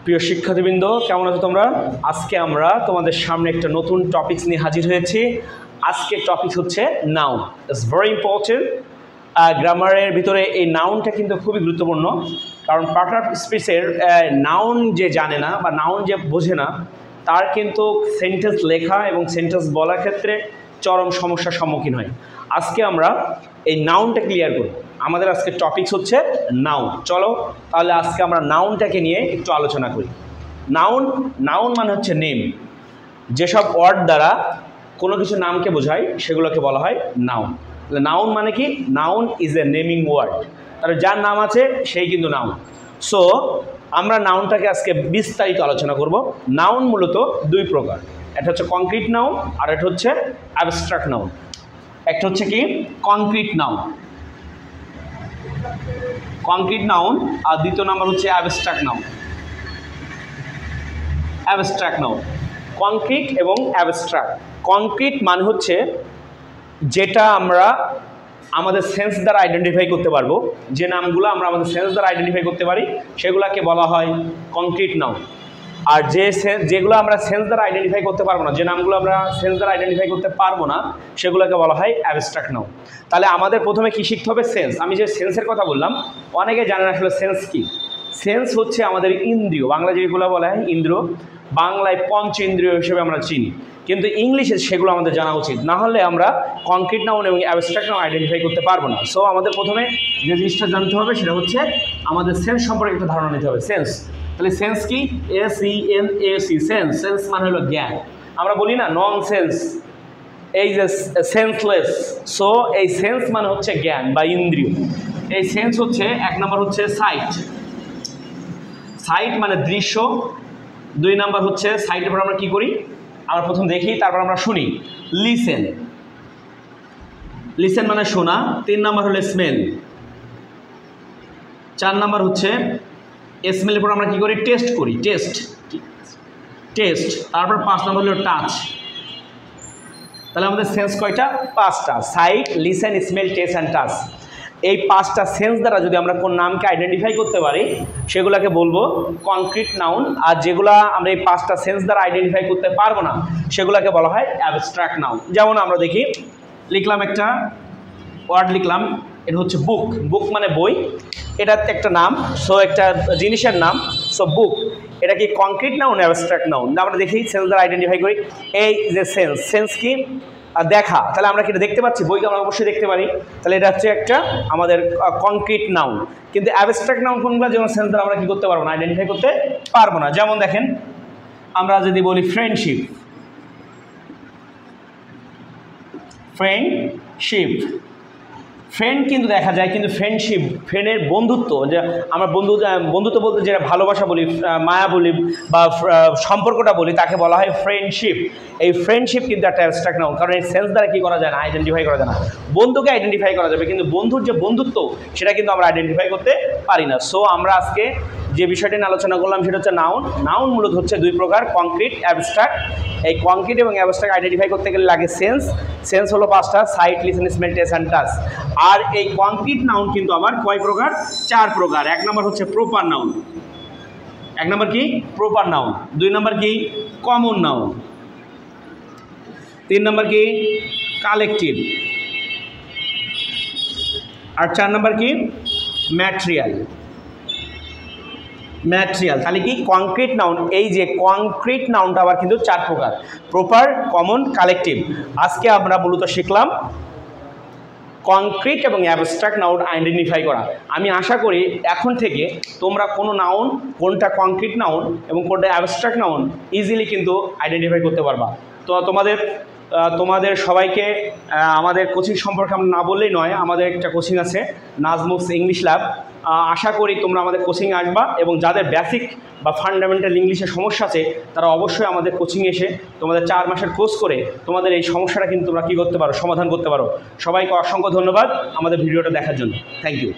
প্রিয় শিক্ষার্থীবৃন্দ, কেমন আছো তোমরা? আজকে আমরা তোমাদের সামনে একটা নতুন টপিকস নিয়ে হাজির হয়েছি। আজকের টপিক হচ্ছে নাউন। It's very important. গ্রামারের ভিতরে এই নাউনটা কিন্তু খুবই গুরুত্বপূর্ণ, কারণ পার্ট অফ স্পিচের নাউন যে জানে না বা নাউন যে বোঝে না, তার কিন্তু সেন্টেন্স লেখা এবং সেন্টেন্স বলার ক্ষেত্রে চরম সমস্যার সম্মুখীন হয়। আজকে আমরা এই নাউনটা ক্লিয়ার করব। আমাদের আজকে টপিকস হচ্ছে নাউন। চলো তাহলে আজকে আমরা নাউনটাকে নিয়ে একটু আলোচনা করি। নাউন মানে হচ্ছে নেম। যেসব ওয়ার্ড দ্বারা কোনো কিছু নামকে বোঝায় সেগুলোকে বলা হয় নাউন। নাউন মানে কি? Noun is a naming word. তাহলে যার নাম আছে সেই কিন্তু নাউন। সো আমরা নাউনটাকে আজকে বিস্তারিত আলোচনা করব। নাউন মূলত দুই প্রকার, একটা হচ্ছে কংক্রিট নাউন আর একটা হচ্ছে অ্যাবস্ট্রাক্ট নাউন। একটা হচ্ছে কি কংক্রিট নাউন, আর দ্বিতীয় নাম্বার হচ্ছে অ্যাবস্ট্রাক্ট নাউন। কংক্রিট এবং অ্যাবস্ট্রাক্ট। কংক্রিট মানে হচ্ছে যেটা আমরা আমাদের সেন্স দ্বারা আইডেন্টিফাই করতে পারবো, যে নামগুলো আমরা আমাদের সেন্স দ্বারা আইডেন্টিফাই করতে পারি সেগুলোকে বলা হয় কংক্রিট নাউন। আর যেগুলো আমরা সেন্স দ্বারা আইডেন্টিফাই করতে পারবো না, যে নামগুলো আমরা সেন্স দ্বারা আইডেন্টিফাই করতে পারবো না, সেগুলোকে বলা হয় অ্যাবস্ট্রাক্ট নাউন। তাহলে আমাদের প্রথমে কি শিখতে হবে? সেন্স। আমি যে সেন্সের কথা বললাম, অনেকে জানেন আসলে সেন্স কি। সেন্স হচ্ছে আমাদের ইন্দ্রিয়। বাংলা যেগুলো বলা হয় ইন্দ্রিয়, বাংলায় পঞ্চ ইন্দ্রিয় হিসেবে আমরা চিনি, কিন্তু ইংলিশে সেগুলো আমাদের জানা উচিত, না হলে আমরা কংক্রিট নাউন এবং অ্যাবস্ট্রাক্ট নাউন আইডেন্টিফাই করতে পারবো না। সো আমাদের প্রথমে যে জিনিসটা জানতে হবে সেটা হচ্ছে আমাদের সেন্স সম্পর্কে একটা ধারণা নিতে হবে। সেন্স, তাহলে সেন্স কি? SENS, সেন্স মানে হলো জ্ঞান। আমরা বলি না নন সেন্স, এই যে সেন্সলেস। সো এই সেন্স মানে হচ্ছে জ্ঞান বা ইন্দ্রিয়। এই সেন্স হচ্ছে এক নম্বর হচ্ছে সাইট মানে দৃশ্য। দুই নাম্বার হচ্ছে সাইটের পর আমরা কি করি? আমরা প্রথম দেখি, তারপর আমরা শুনি। লিসেন মানে শোনা। তিন নাম্বার হলো স্মেল। চার নাম্বার হচ্ছে স্মেলের পর আমরা কি করি? টেস্ট করি। টেস্ট। তারপর পাঁচ নাম্বার হলো টাচ। তাহলে আমাদের সেন্স কয়টা? পাঁচটা। Sight, listen, smell, taste and touch. এই পাঁচটা সেন্স দ্বারা যদি আমরা কোন নামকে আইডেন্টিফাই করতে পারি সেগুলোকে বলবো কংক্রিট নাউন। আর যেগুলো আমরা এই পাঁচটা সেন্স দ্বারা আইডেন্টিফাই করতে পারবো না সেগুলোকে বলা হয় অ্যাবস্ট্রাক্ট নাউন। যেমন আমরা দেখি, লিখলাম একটা ওয়ার্ড, লিখলাম এটা হচ্ছে বুক মানে বই। এটা একটা নাম, সো একটা জিনিসের নাম। সো বুক, এটা কি কংক্রিট নাউন অ্যাবস্ট্রাক্ট নাউন? আমরা দেখি সেন্স দ্বারা আইডেন্টিফাই করি। এই যে সেন্স কি? দেখা। তাহলে আমরা কি এটা দেখতে পাচ্ছি? বইকে আমরা অবশ্যই দেখতে পারি। তাহলে এটা হচ্ছে একটা আমাদের কংক্রিট নাউন। কিন্তু অ্যাবস্ট্রাক্ট নাউন কোনগুলো? যেমন সেন্স দ্বারা আমরা কি করতে পারবো না, আইডেন্টিফাই করতে পারবো না। যেমন দেখেন, আমরা যদি বলি ফ্রেন্ডশিপ, ফ্রেন্ড কিন্তু দেখা যায়, কিন্তু ফ্রেন্ডের বন্ধুত্ব, যে আমরা বন্ধুত্ব বলতে যেটা ভালোবাসা বলি, মায়া বলি বা সম্পর্কটা বলি, তাকে বলা হয় ফ্রেন্ডশিপ। এই ফ্রেন্ডশিপ কিন্তু একটা অ্যাবস্ট্রাক্ট নাউন, কারণ এই সেন্স দ্বারা কি করা যায় না, আইডেন্টিফাই করা যায় না। বন্ধুকে আইডেন্টিফাই করা যাবে, কিন্তু বন্ধুর যে বন্ধুত্ব সেটা কিন্তু আমরা আইডেন্টিফাই করতে পারি না। সো আমরা আজকে যে বিষয়টি নিয়ে আলোচনা করলাম সেটা হচ্ছে নাউন মূলত হচ্ছে দুই প্রকার, কংক্রিট, অ্যাবস্ট্রাক্ট। এই কংক্রিট এবং অ্যাবস্ট্রাক্ট আইডেন্টিফাই করতে গেলে লাগে সেন্স হলো পাঁচটা: sight, listen, smell, taste and touch. আর এই কংক্রিট নাউন কিন্তু আবার কয় প্রকার? চার প্রকার। এক নম্বর হচ্ছে প্রপার নাউন। দুই নম্বর কি? Common noun. তিন নম্বর কি? কালেকটিভ। আর চার নম্বর কি? ম্যাটেরিয়াল। তাহলে কি? Concrete noun. এই যে কংক্রিট নাউনটা আবার কিন্তু চার প্রকার: প্রপার, কমন, কালেকটিভ। আজকে আমরা মূলত শিখলাম কংক্রিট এবং অ্যাবস্ট্রাক্ট নাউন আইডেন্টিফাই করা। আমি আশা করি এখন থেকে তোমরা কোনো নাউন, কোনটা কংক্রিট নাউন এবং কোনটা অ্যাবস্ট্রাক্ট নাউন ইজিলি কিন্তু আইডেন্টিফাই করতে পারবা। তো তোমাদের সবাইকে আমাদের কোচিং সম্পর্কে আমরা না বললেই নয়। আমাদের একটা কোচিং আছে, নাজমুস ইংলিশ ল্যাব। আশা করি তোমরা আমাদের কোচিংয়ে আসবা, এবং যাদের বেসিক বা ফান্ডামেন্টাল ইংলিশের সমস্যা আছে তারা অবশ্যই আমাদের কোচিংয়ে এসে তোমাদের 4 মাসের কোর্স করে তোমাদের এই সমস্যাটা কিন্তু তোমরা কী করতে পারো, সমাধান করতে পারো। সবাইকে অসংখ্য ধন্যবাদ আমাদের ভিডিওটা দেখার জন্য। Thank you.